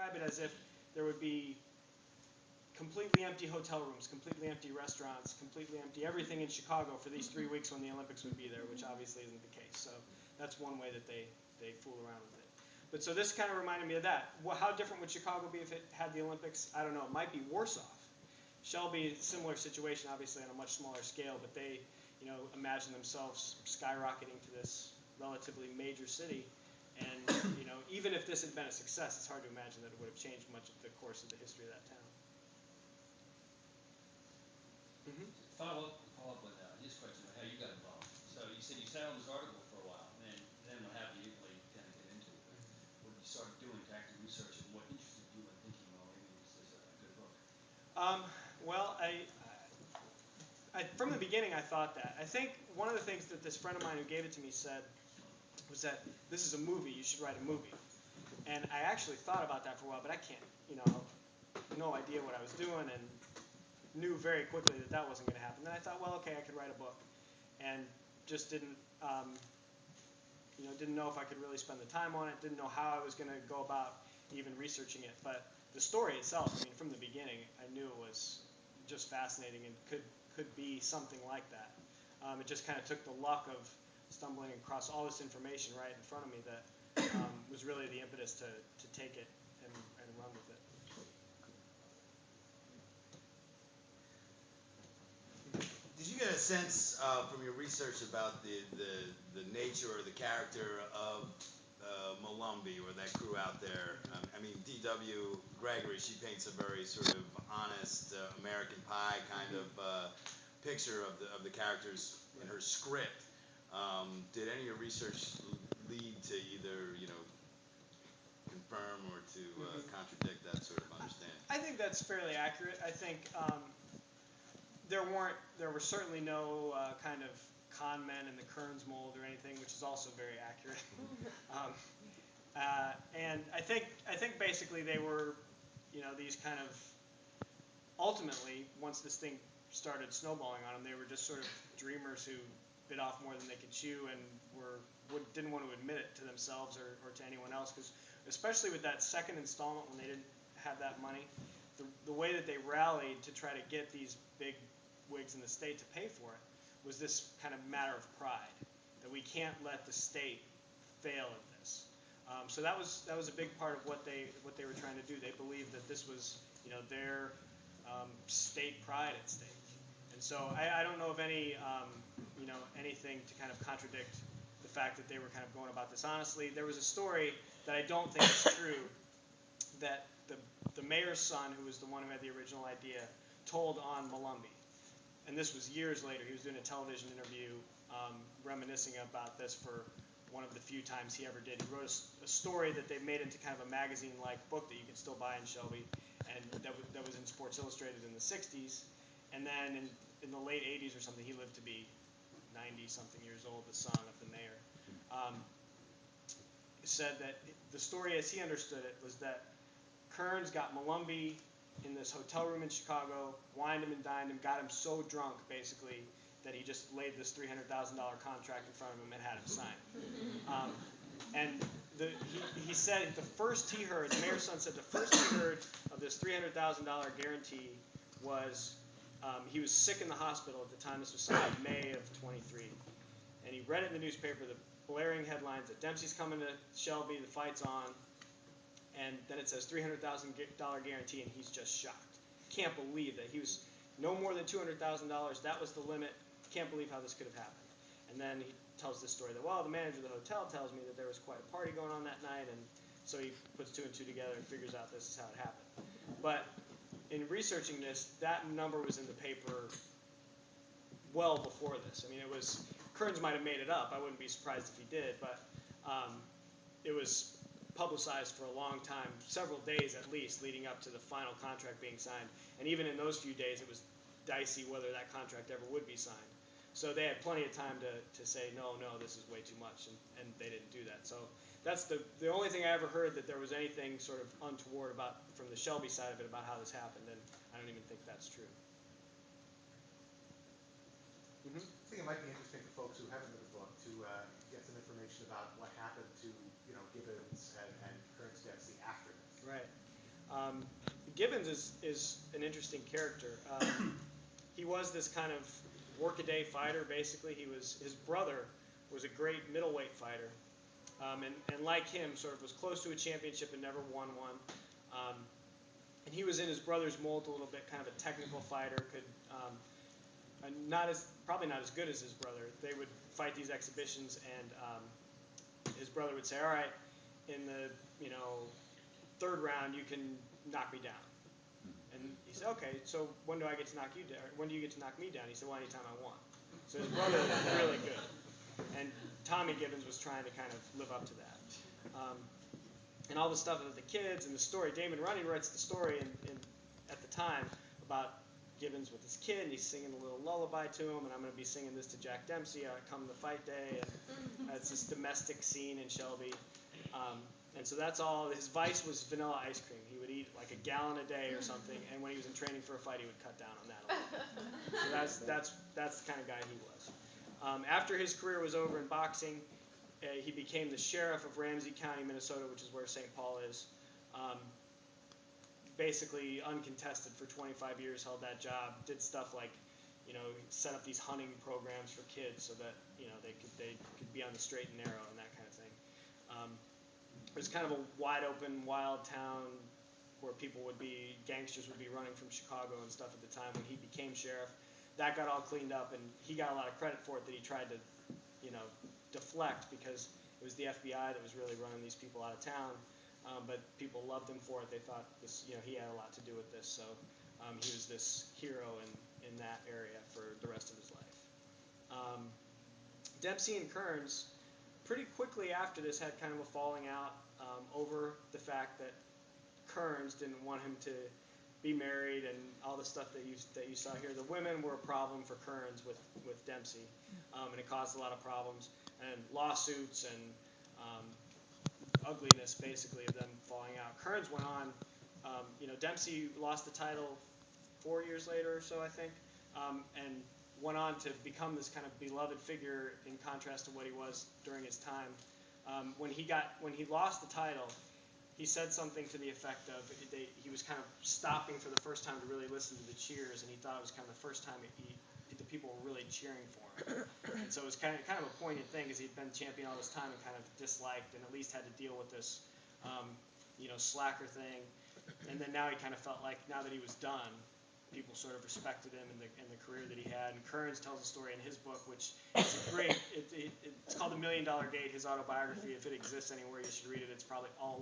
describe it as if there would be completely empty hotel rooms, completely empty restaurants, completely empty everything in Chicago for these 3 weeks when the Olympics would be there, which obviously isn't the case. So that's one way that they fool around with it. But so this kind of reminded me of that. Well, how different would Chicago be if it had the Olympics? I don't know. It might be worse off. Shelby, similar situation, obviously on a much smaller scale, but they, imagine themselves skyrocketing to this relatively major city. And even if this had been a success, it's hard to imagine that it would have changed much of the course of the history of that town. Mm-hmm. Follow up on his question about how you got involved. So you said you sat on this article for a while, and then what happened? You didn't really kind of get into it, but what did you start doing to actually research it, and what interested you in thinking, well, maybe this is a good book? Well, from the beginning, I thought that. I think one of the things that this friend of mine who gave it to me said was that this is a movie. You should write a movie. And I actually thought about that for a while, but I can't, no idea what I was doing, and knew very quickly that that wasn't going to happen. Then I thought, well, okay, I could write a book, and just didn't know if I could really spend the time on it. Didn't know how I was going to go about even researching it. But the story itself, I mean, from the beginning, I knew it was just fascinating and could be something like that. It just kind of took the luck of stumbling across all this information right in front of me that was really the impetus to take it and run with it. Did you get a sense from your research about the nature or the character of Molumby or that crew out there? I mean, D.W. Gregory, she paints a very sort of honest American Pie kind of picture of the characters in her script. Did any of your research lead to either confirm or to contradict that sort of understanding? I think that's fairly accurate. I think there were certainly no kind of con men in the Kearns mold or anything, which is also very accurate. And I think basically they were, these kind of, ultimately, once this thing started snowballing on them, they were just sort of dreamers who bit off more than they could chew and didn't want to admit it to themselves or to anyone else. Because especially with that second installment when they didn't have that money, the way that they rallied to try to get these big wigs in the state to pay for it was this kind of matter of pride, that we can't let the state fail at this. So that was a big part of what they were trying to do. They believed that this was their state pride at stake. And so I don't know of any anything to kind of contradict the fact that they were kind of going about this honestly. There was a story that I don't think is true that the mayor's son, who was the one who had the original idea, told on Molumby. And this was years later. He was doing a television interview reminiscing about this for one of the few times he ever did. He wrote a story that they made into kind of a magazine-like book that you could still buy in Shelby, and that was in Sports Illustrated in the 60s. And then in the late 80s or something, he lived to be 90-something years old, the son of the mayor. Said that the story as he understood it was that Kearns got Molumby in this hotel room in Chicago, wined him and dined him, got him so drunk, basically, that he just laid this $300,000 contract in front of him and had him sign. And he said the first he heard, the mayor's son said the first he heard of this $300,000 guarantee was he was sick in the hospital at the time this was signed, May of 23. And he read it in the newspaper, the blaring headlines that Dempsey's coming to Shelby, the fight's on. And then it says $300,000 guarantee, and he's just shocked. Can't believe that. He was no more than $200,000. That was the limit. Can't believe how this could have happened. And then he tells this story that, well, the manager of the hotel tells me that there was quite a party going on that night, and so he puts two and two together and figures out this is how it happened. But in researching this, that number was in the paper well before this. I mean, Kearns might have made it up. I wouldn't be surprised if he did, but it was publicized for a long time, several days at least, leading up to the final contract being signed. And even in those few days, it was dicey whether that contract ever would be signed. So they had plenty of time to say, no, this is way too much, and they didn't do that. So that's the only thing I ever heard that there was anything sort of untoward about from the Shelby side of it about how this happened, and I don't even think that's true. I think it might be interesting for folks who haven't read the book to get some information about what happened to Gibbons and Kearns Dempsey after this. Right. Gibbons is an interesting character. He was this kind of workaday fighter. Basically, his brother was a great middleweight fighter, and like him, sort of was close to a championship and never won one. And he was in his brother's mold a little bit, kind of a technical fighter. Could probably not as good as his brother. They would fight these exhibitions, and his brother would say, "All right, in the third round, you can knock me down." And he said, "Okay, so when do I get to knock you down? Or when do you get to knock me down?" He said, "Well, anytime I want." So his brother was really good, and Tommy Gibbons was trying to kind of live up to that. And all the stuff with the kids and the story. Damon Running writes the story at the time about Gibbons with his kid, and he's singing a little lullaby to him, and I'm going to be singing this to Jack Dempsey come the fight day, and it's this domestic scene in Shelby. And so that's all. His vice was vanilla ice cream. He would eat like a gallon a day or something, and when he was in training for a fight, he would cut down on that a little. So that's the kind of guy he was. After his career was over in boxing, he became the sheriff of Ramsey County, Minnesota, which is where St. Paul is. Basically uncontested for 25 years, held that job, did stuff like, set up these hunting programs for kids so that, they could be on the straight and narrow and that kind of thing. It was kind of a wide open, wild town where gangsters would be running from Chicago and stuff at the time when he became sheriff. That got all cleaned up, and he got a lot of credit for it that he tried to, deflect, because it was the FBI that was really running these people out of town. But people loved him for it. They thought he had a lot to do with this. So he was this hero in that area for the rest of his life. Dempsey and Kearns, pretty quickly after this, had kind of a falling out over the fact that Kearns didn't want him to be married and all the stuff that you saw here. The women were a problem for Kearns with Dempsey, and it caused a lot of problems and lawsuits and ugliness, basically, of them falling out. Kearns went on. Dempsey lost the title 4 years later or so, I think, and went on to become this kind of beloved figure in contrast to what he was during his time. When he lost the title, he said something to the effect of he was kind of stopping for the first time to really listen to the cheers, and he thought it was kind of the first time the people were really cheering for him. And so it was kind of a poignant thing, because he'd been champion all this time and kind of disliked, and at least had to deal with this, slacker thing. And then now he kind of felt like, now that he was done, people sort of respected him in the career that he had. And Kearns tells a story in his book, which is a great. It's called The $1 Million Gate, his autobiography. If it exists anywhere, you should read it. It's probably all